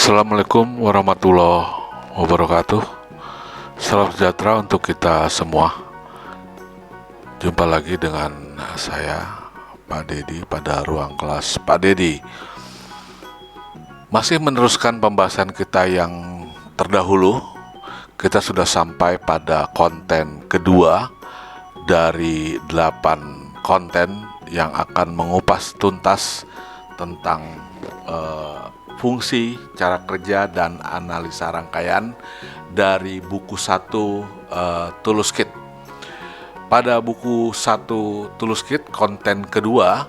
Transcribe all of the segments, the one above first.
Assalamualaikum warahmatullahi wabarakatuh. Salam sejahtera untuk kita semua. Jumpa lagi dengan saya, Pak Dedi, pada ruang kelas Pak Dedi. Masih meneruskan pembahasan kita yang terdahulu. Kita sudah sampai pada konten kedua dari 8 konten yang akan mengupas tuntas tentang fungsi, cara kerja, dan analisa rangkaian dari buku 1 Tools Kit. Pada buku 1 Tools Kit, konten kedua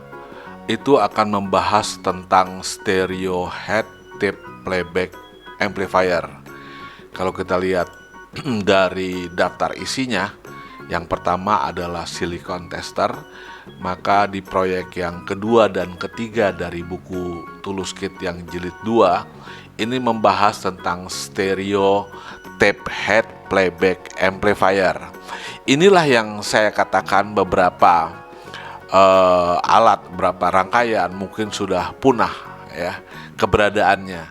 itu akan membahas tentang stereo head tape playback amplifier. Kalau kita lihat dari daftar isinya, yang pertama adalah silicon tester. Maka di proyek yang kedua dan ketiga dari buku Tools Kit yang jilid 2 ini membahas tentang stereo tape head playback amplifier. Inilah yang saya katakan beberapa alat, beberapa rangkaian mungkin sudah punah ya keberadaannya.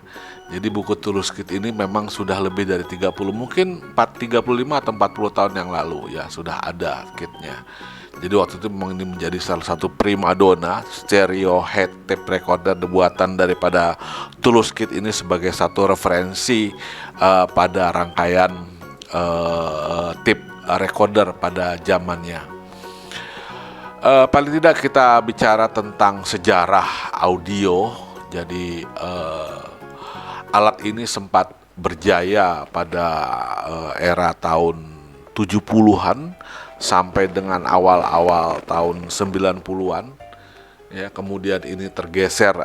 Jadi buku Tools Kit ini memang sudah lebih dari 30, mungkin 35 atau 40 tahun yang lalu ya sudah ada kitnya. Jadi waktu itu memang ini menjadi salah satu primadona stereo head tape recorder buatan daripada Tools Kit ini sebagai satu referensi pada rangkaian tape recorder pada zamannya. Paling tidak kita bicara tentang sejarah audio. Jadi alat ini sempat berjaya pada era tahun 70-an sampai dengan awal-awal tahun 90-an. Ya, kemudian ini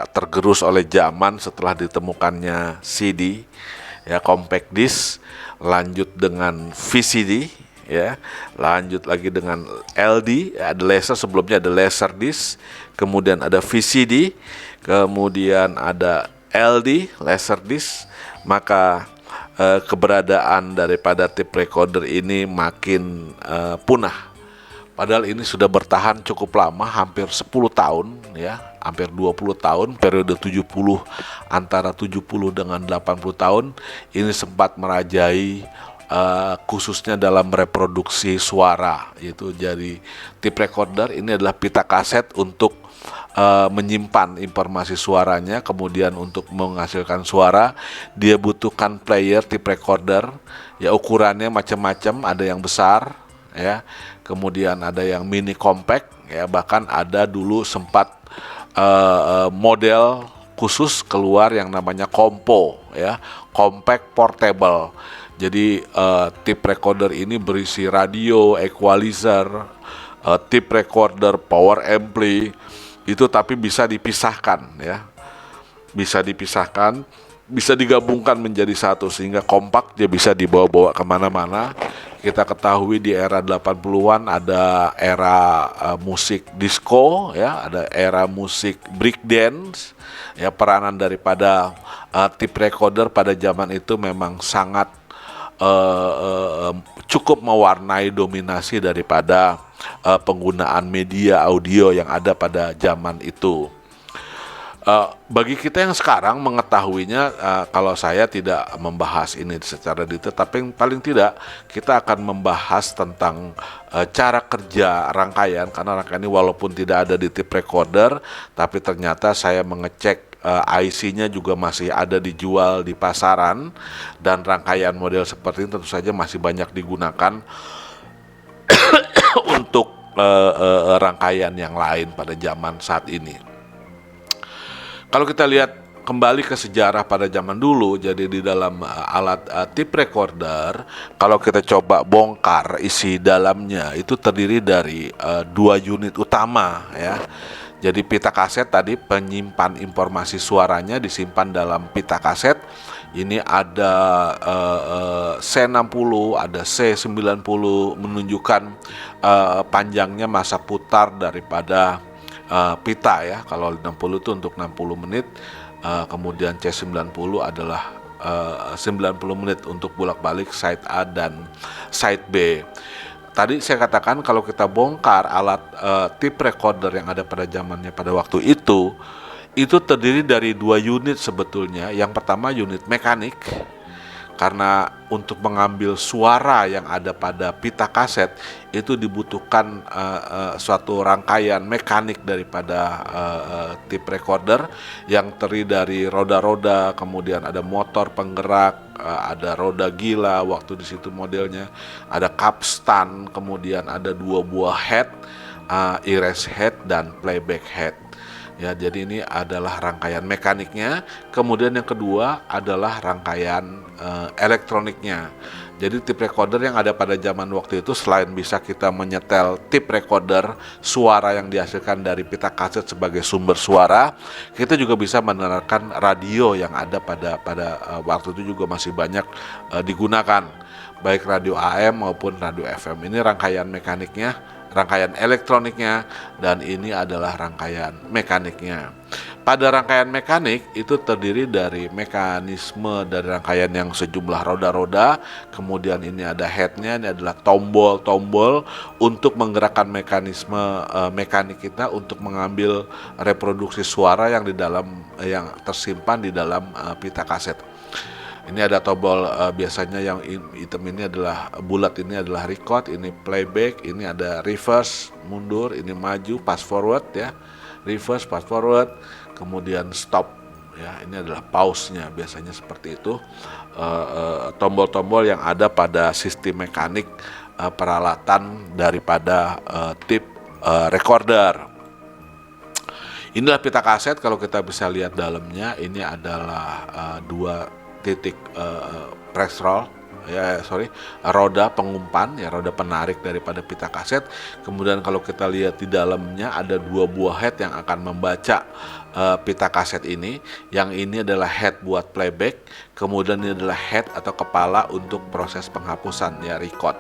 tergerus oleh zaman setelah ditemukannya CD, ya, compact disc, lanjut dengan VCD, ya, lanjut lagi dengan LD, ada laser, sebelumnya ada laser disc, kemudian ada VCD, kemudian ada LD, laser disc. Maka keberadaan daripada tape recorder ini makin punah. Padahal ini sudah bertahan cukup lama, hampir 10 tahun ya, hampir 20 tahun, periode 70, antara 70 dengan 80 tahun ini sempat merajai khususnya dalam reproduksi suara. Yaitu jadi tape recorder ini adalah pita kaset untuk menyimpan informasi suaranya. Kemudian untuk menghasilkan suara dia butuhkan player tape recorder, ya, ukurannya macam-macam, ada yang besar ya, kemudian ada yang mini compact ya, bahkan ada dulu sempat model khusus keluar yang namanya compo ya, compact portable. Jadi tape recorder ini berisi radio, equalizer, tape recorder, power ampli itu, tapi bisa dipisahkan ya, bisa dipisahkan, bisa digabungkan menjadi satu sehingga kompak, dia bisa dibawa-bawa kemana-mana. Kita ketahui di era 80-an ada era musik disco ya, ada era musik breakdance ya. Peranan daripada tape recorder pada zaman itu memang sangat cukup mewarnai dominasi daripada penggunaan media audio yang ada pada zaman itu. Bagi kita yang sekarang mengetahuinya, kalau saya tidak membahas ini secara detail, tapi paling tidak kita akan membahas tentang cara kerja rangkaian, karena rangkaian ini walaupun tidak ada di tape recorder, tapi ternyata saya mengecek IC-nya juga masih ada dijual di pasaran, dan rangkaian model seperti ini tentu saja masih banyak digunakan untuk rangkaian yang lain pada zaman saat ini. Kalau kita lihat kembali ke sejarah pada zaman dulu, jadi di dalam alat tape recorder, kalau kita coba bongkar isi dalamnya, itu terdiri dari 2 unit utama ya. Jadi pita kaset tadi, penyimpan informasi suaranya disimpan dalam pita kaset. Ini ada C60, ada C90, menunjukkan panjangnya masa putar daripada pita ya. Kalau 60 itu untuk 60 menit, kemudian C90 adalah 90 menit untuk bolak-balik side A dan side B. Tadi saya katakan kalau kita bongkar alat tape recorder yang ada pada zamannya pada waktu itu terdiri dari 2 unit sebetulnya. Yang pertama unit mekanik, karena untuk mengambil suara yang ada pada pita kaset itu dibutuhkan suatu rangkaian mekanik daripada tape recorder yang terdiri dari roda-roda, kemudian ada motor penggerak, ada roda gila waktu di situ modelnya, ada capstan, kemudian ada 2 buah head, erase head dan playback head. Ya, jadi ini adalah rangkaian mekaniknya. Kemudian yang kedua adalah rangkaian elektroniknya. Jadi tape recorder yang ada pada zaman waktu itu selain bisa kita menyetel tape recorder suara yang dihasilkan dari pita kaset sebagai sumber suara, kita juga bisa mendengarkan radio yang ada pada waktu itu juga masih banyak digunakan, baik radio AM maupun radio FM. Ini rangkaian mekaniknya, rangkaian elektroniknya, dan ini adalah rangkaian mekaniknya. Pada rangkaian mekanik itu terdiri dari mekanisme dari rangkaian yang sejumlah roda-roda, kemudian ini ada headnya, ini adalah tombol-tombol untuk menggerakkan mekanisme mekanik kita untuk mengambil reproduksi suara yang yang tersimpan di dalam pita kaset. Ini ada tombol biasanya yang hitam ini adalah bulat, ini adalah record, ini playback, ini ada reverse, mundur, ini maju, fast forward ya, reverse, fast forward, kemudian stop ya, ini adalah pause-nya biasanya seperti itu. Tombol-tombol yang ada pada sistem mekanik peralatan daripada tape recorder. Inilah pita kaset, kalau kita bisa lihat dalamnya ini adalah 2 titik press roll roda pengumpan ya, roda penarik daripada pita kaset. Kemudian kalau kita lihat di dalamnya ada 2 buah head yang akan membaca pita kaset ini. Yang ini adalah head buat playback, kemudian ini adalah head atau kepala untuk proses penghapusan ya, record.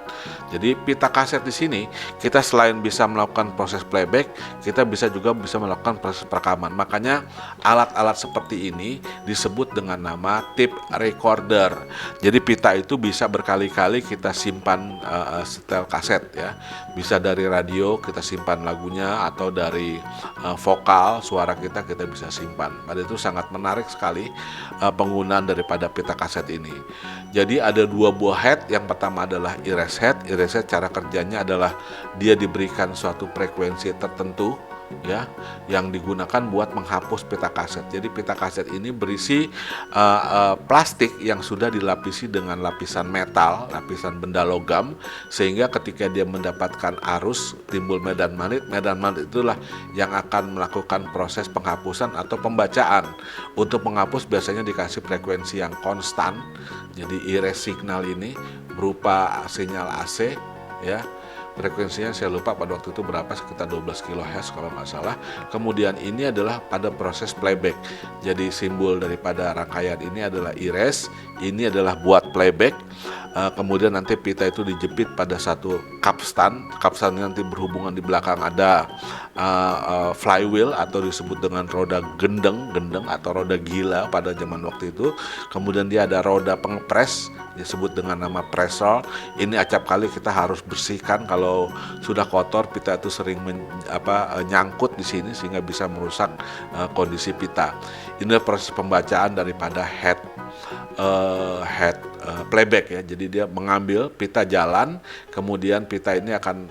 Jadi pita kaset di sini kita selain bisa melakukan proses playback, kita juga bisa melakukan proses perekaman. Makanya alat-alat seperti ini disebut dengan nama tape recorder. Jadi pita itu bisa berkali-kali kita simpan setel kaset ya. Bisa dari radio kita simpan lagunya, atau dari vokal suara kita bisa simpan. Pada itu sangat menarik sekali penggunaan daripada pita kaset ini. Jadi ada 2 buah head. Yang pertama adalah erase head. Erase head cara kerjanya adalah dia diberikan suatu frekuensi tertentu ya, yang digunakan buat menghapus pita kaset. Jadi pita kaset ini berisi plastik yang sudah dilapisi dengan lapisan metal, lapisan benda logam, sehingga ketika dia mendapatkan arus timbul medan magnet. Medan magnet itulah yang akan melakukan proses penghapusan atau pembacaan. Untuk menghapus biasanya dikasih frekuensi yang konstan. Jadi erase signal ini berupa sinyal AC ya. Frekuensinya saya lupa pada waktu itu berapa, sekitar 12 kHz kalau nggak salah. Kemudian ini adalah pada proses playback. Jadi simbol daripada rangkaian ini adalah erase, ini adalah buat playback. Kemudian nanti pita itu dijepit pada satu capstan. Capstan nanti berhubungan di belakang ada flywheel atau disebut dengan roda gendeng atau roda gila pada zaman waktu itu. Kemudian dia ada roda pengepres disebut dengan nama pressor. Ini acap kali kita harus bersihkan, kalau sudah kotor pita itu sering nyangkut di sini sehingga bisa merusak kondisi pita. Ini proses pembacaan daripada head playback ya. Jadi dia mengambil pita jalan, kemudian pita ini akan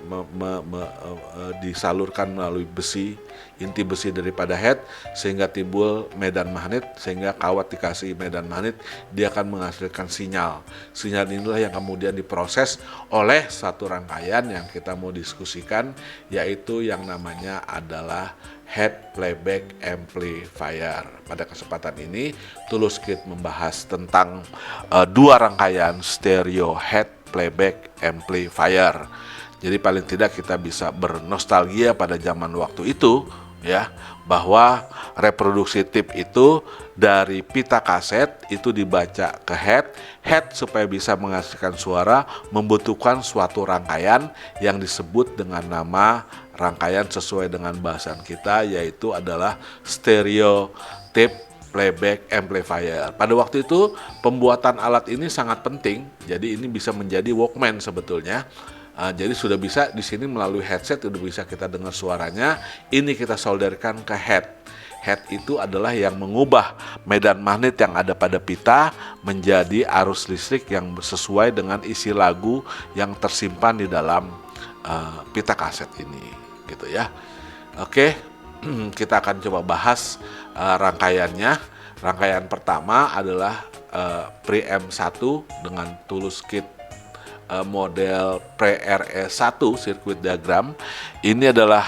disalurkan melalui besi, inti besi daripada head, sehingga timbul medan magnet, sehingga kawat dikasih medan magnet, dia akan menghasilkan sinyal. Sinyal inilah yang kemudian diproses oleh satu rangkaian yang kita mau diskusikan, yaitu yang namanya adalah head playback amplifier. Pada kesempatan ini Tulus Kid membahas tentang 2 rangkaian stereo head playback amplifier. Jadi paling tidak kita bisa bernostalgia pada zaman waktu itu ya, bahwa reproduksi tape itu dari pita kaset itu dibaca ke head supaya bisa menghasilkan suara membutuhkan suatu rangkaian yang disebut dengan nama rangkaian sesuai dengan bahasan kita, yaitu adalah stereo tape playback amplifier. Pada waktu itu pembuatan alat ini sangat penting, jadi ini bisa menjadi Walkman sebetulnya. Jadi sudah bisa di sini melalui headset sudah bisa kita dengar suaranya. Ini kita solderkan ke head. Head itu adalah yang mengubah medan magnet yang ada pada pita menjadi arus listrik yang sesuai dengan isi lagu yang tersimpan di dalam pita kaset ini, gitu ya. Oke, kita akan coba bahas rangkaiannya. Rangkaian pertama adalah preamp 1 dengan Tulus Kit model pre-RE1 circuit diagram. Ini adalah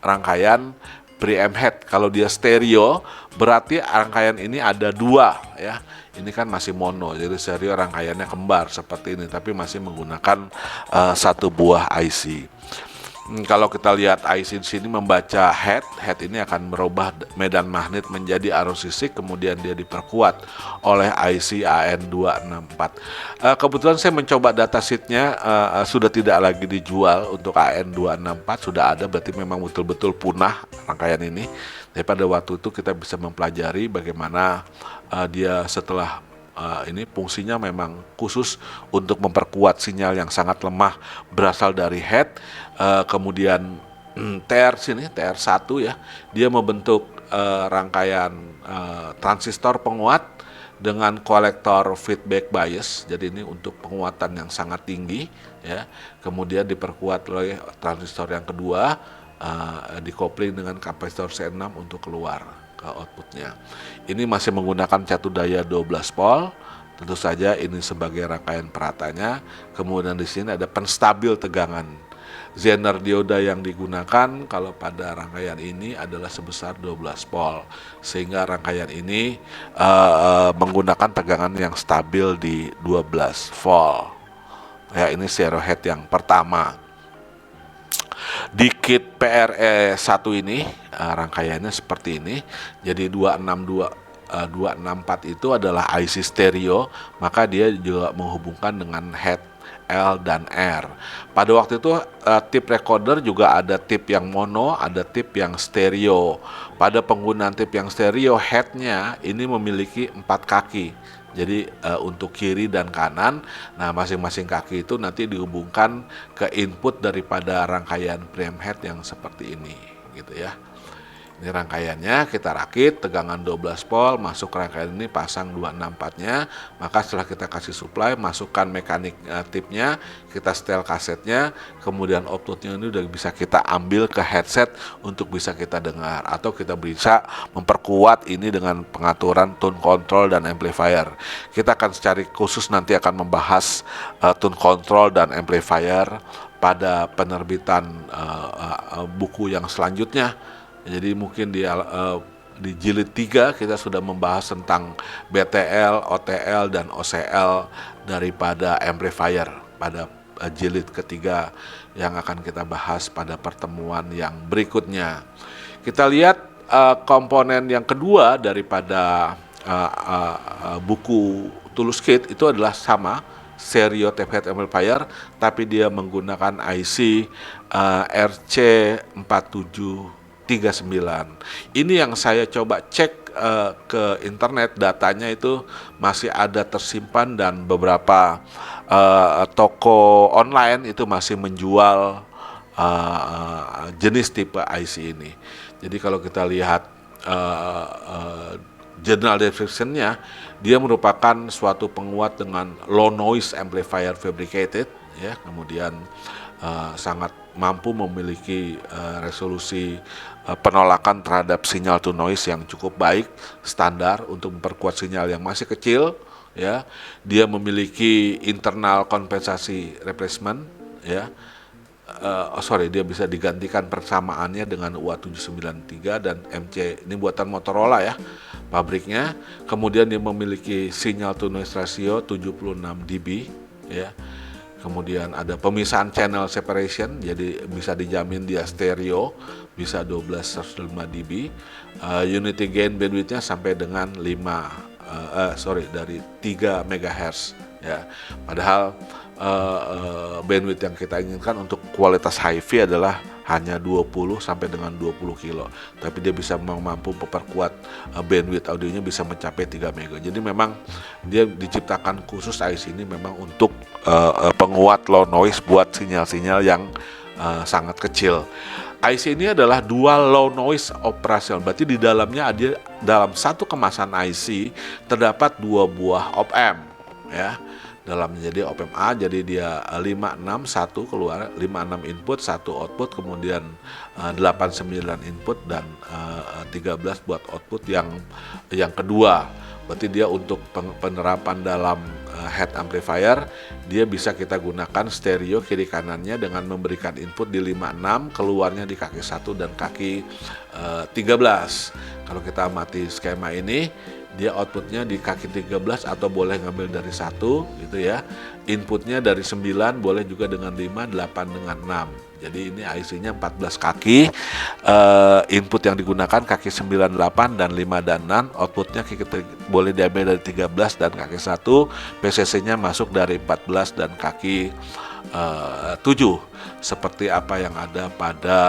rangkaian preamp head. Kalau dia stereo berarti rangkaian ini ada 2 ya. Ini kan masih mono, jadi stereo rangkaiannya kembar seperti ini, tapi masih menggunakan 1 buah IC. Kalau kita lihat IC di sini membaca head ini akan merubah medan magnet menjadi arus listrik, kemudian dia diperkuat oleh IC AN264. Kebetulan saya mencoba datasheetnya, sudah tidak lagi dijual untuk AN264, sudah ada, berarti memang betul-betul punah rangkaian ini. Tapi pada waktu itu kita bisa mempelajari bagaimana dia setelah ini fungsinya memang khusus untuk memperkuat sinyal yang sangat lemah berasal dari head. Kemudian TR1 ya, dia membentuk rangkaian transistor penguat dengan kolektor feedback bias. Jadi ini untuk penguatan yang sangat tinggi ya. Kemudian diperkuat oleh transistor yang kedua, dikopling dengan kapasitor C6 untuk keluar ke outputnya. Ini masih menggunakan catu daya 12 volt. Tentu saja ini sebagai rangkaian peratanya. Kemudian di sini ada penstabil tegangan. Zener dioda yang digunakan kalau pada rangkaian ini adalah sebesar 12 volt, sehingga rangkaian ini menggunakan tegangan yang stabil di 12 volt. Ya, ini stereo head yang pertama. Di kit PRE1 ini rangkaiannya seperti ini. Jadi 264 itu adalah IC stereo, maka dia juga menghubungkan dengan head L dan R. Pada waktu itu tip recorder juga ada tip yang mono, ada tip yang stereo. Pada penggunaan tip yang stereo, headnya ini memiliki 4 kaki. Jadi untuk kiri dan kanan, nah masing-masing kaki itu nanti dihubungkan ke input daripada rangkaian preamp head yang seperti ini, gitu ya. Ini rangkaiannya kita rakit, tegangan 12 volt, masuk rangkaian ini, pasang 264-nya. Maka setelah kita kasih supply, masukkan mekanik tipnya, kita setel kasetnya, kemudian outputnya ini udah bisa kita ambil ke headset untuk bisa kita dengar. Atau kita bisa memperkuat ini dengan pengaturan tone control dan amplifier. Kita akan secara khusus nanti akan membahas tone control dan amplifier pada penerbitan buku yang selanjutnya. Jadi mungkin di jilid 3 kita sudah membahas tentang BTL, OTL, dan OCL daripada amplifier pada jilid ketiga yang akan kita bahas pada pertemuan yang berikutnya. Kita lihat komponen yang kedua daripada buku Tulus Kit itu adalah sama, stereo tape head amplifier, tapi dia menggunakan IC RC4739. Ini yang saya coba cek ke internet, datanya itu masih ada tersimpan dan beberapa toko online itu masih menjual jenis tipe IC ini. Jadi kalau kita lihat general description-nya, dia merupakan suatu penguat dengan low noise amplifier fabricated ya, kemudian sangat mampu memiliki resolusi penolakan terhadap sinyal to noise yang cukup baik, standar untuk memperkuat sinyal yang masih kecil ya. Dia memiliki internal kompensasi replacement ya. Dia bisa digantikan persamaannya dengan UA793 dan MC, ini buatan Motorola ya pabriknya. Kemudian dia memiliki sinyal to noise ratio 76 dB ya. Kemudian ada pemisahan channel separation, jadi bisa dijamin dia stereo, bisa 12-105 dB. Unity gain bandwidth-nya sampai dengan dari 3 MHz ya. Padahal bandwidth yang kita inginkan untuk kualitas hi-fi adalah hanya 20 sampai dengan 20 kilo, tapi dia bisa mampu memperkuat bandwidth audionya bisa mencapai 3 MB. Jadi memang dia diciptakan khusus IC ini memang untuk penguat low noise buat sinyal-sinyal yang sangat kecil. IC ini adalah dual low noise operational. Berarti di dalamnya ada, dalam satu kemasan IC terdapat 2 buah op-amp ya. Dalamnya jadi op-amp A, jadi dia 56 1 keluar, 56 input, 1 output, kemudian 89 input dan 13 buat output yang kedua. Berarti dia untuk penerapan dalam head amplifier, dia bisa kita gunakan stereo kiri kanannya dengan memberikan input di 56, keluarnya di kaki 1 dan kaki 13. Kalau kita amati skema ini, dia outputnya di kaki 13 atau boleh ngambil dari 1 gitu ya. Inputnya dari 9, boleh juga dengan 5, 8 dengan 6. Jadi ini IC-nya 14 kaki, input yang digunakan kaki 9, 8, dan 5 dan 6, outputnya boleh diambil dari 13 dan kaki 1, PCC-nya masuk dari 14 dan kaki 7, seperti apa yang ada pada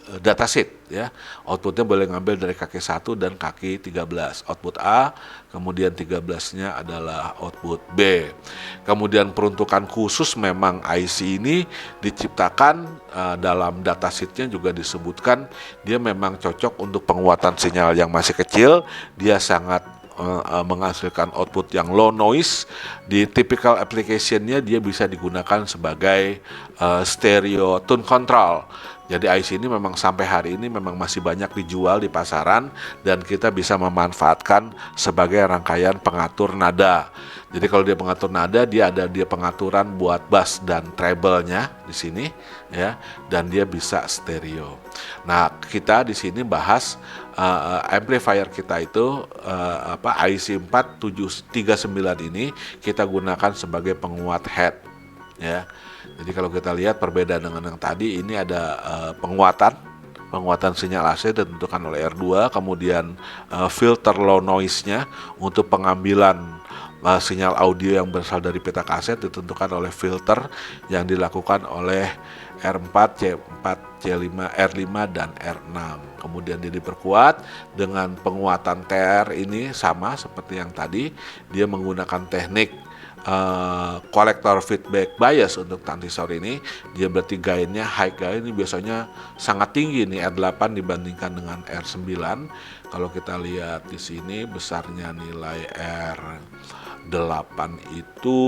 datasheet ya. Outputnya boleh ngambil dari kaki 1 dan kaki 13, output A, kemudian 13-nya adalah output B. Kemudian peruntukan khusus, memang IC ini diciptakan dalam datasheetnya juga disebutkan dia memang cocok untuk penguatan sinyal yang masih kecil. Dia sangat menghasilkan output yang low noise. Di typical application-nya dia bisa digunakan sebagai stereo tune control. Jadi IC ini memang sampai hari ini memang masih banyak dijual di pasaran dan kita bisa memanfaatkan sebagai rangkaian pengatur nada. Jadi kalau dia pengatur nada, dia ada pengaturan buat bass dan treble-nya di sini ya, dan dia bisa stereo. Nah, kita di sini bahas amplifier kita itu IC 4739 ini kita gunakan sebagai penguat head ya. Jadi kalau kita lihat perbedaan dengan yang tadi, ini ada penguatan sinyal AC ditentukan oleh R2, kemudian filter low noise-nya untuk pengambilan sinyal audio yang berasal dari pita kaset ditentukan oleh filter yang dilakukan oleh R4, C4, C5, R5, dan R6. Kemudian dia diperkuat dengan penguatan TR ini sama seperti yang tadi, dia menggunakan teknik kolektor feedback bias untuk transistor ini. Dia berarti gainnya, high gain ini biasanya sangat tinggi nih, R8 dibandingkan dengan R9. Kalau kita lihat di sini besarnya nilai R8 itu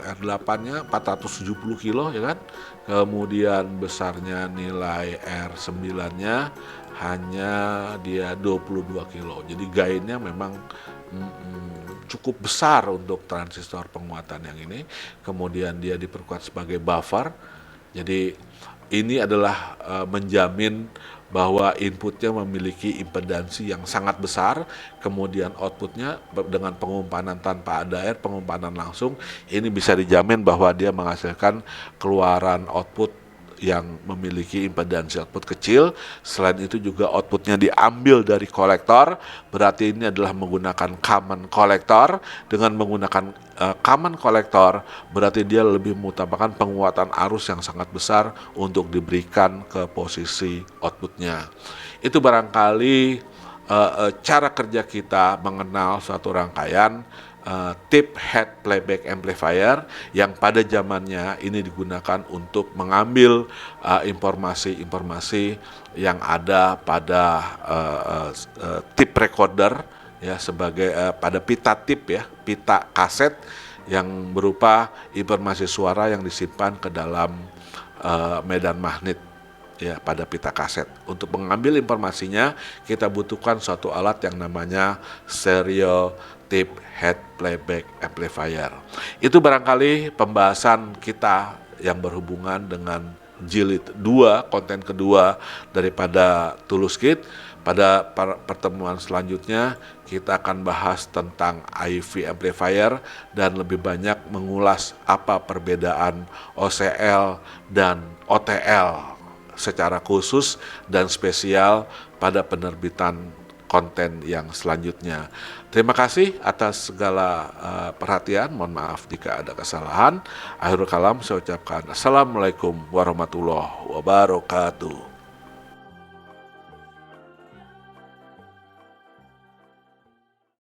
R8-nya 470 kilo ya kan. Kemudian besarnya nilai R9-nya hanya dia 22 kilo. Jadi gainnya memang cukup besar untuk transistor penguatan yang ini. Kemudian dia diperkuat sebagai buffer. Jadi ini adalah menjamin bahwa inputnya memiliki impedansi yang sangat besar, kemudian outputnya dengan pengumpanan tanpa ada air, pengumpanan langsung, ini bisa dijamin bahwa dia menghasilkan keluaran output yang memiliki impedansi output kecil. Selain itu juga outputnya diambil dari kolektor, berarti ini adalah menggunakan common kolektor. Dengan menggunakan common kolektor, berarti dia lebih mengutamakan penguatan arus yang sangat besar untuk diberikan ke posisi outputnya. Itu barangkali cara kerja kita mengenal suatu rangkaian tip head playback amplifier yang pada zamannya ini digunakan untuk mengambil informasi-informasi yang ada pada tip recorder ya, sebagai pada pita tip ya, pita kaset yang berupa informasi suara yang disimpan ke dalam medan magnet ya pada pita kaset. Untuk mengambil informasinya kita butuhkan suatu alat yang namanya stereo tip head playback amplifier. Itu barangkali pembahasan kita yang berhubungan dengan jilid 2, konten kedua daripada Tuluskit. Pada pertemuan selanjutnya kita akan bahas tentang IV amplifier dan lebih banyak mengulas apa perbedaan OCL dan OTL secara khusus dan spesial pada penerbitan konten yang selanjutnya. Terima kasih atas segala perhatian. Mohon maaf jika ada kesalahan. Akhirul kalam saya ucapkan Assalamualaikum warahmatullahi wabarakatuh.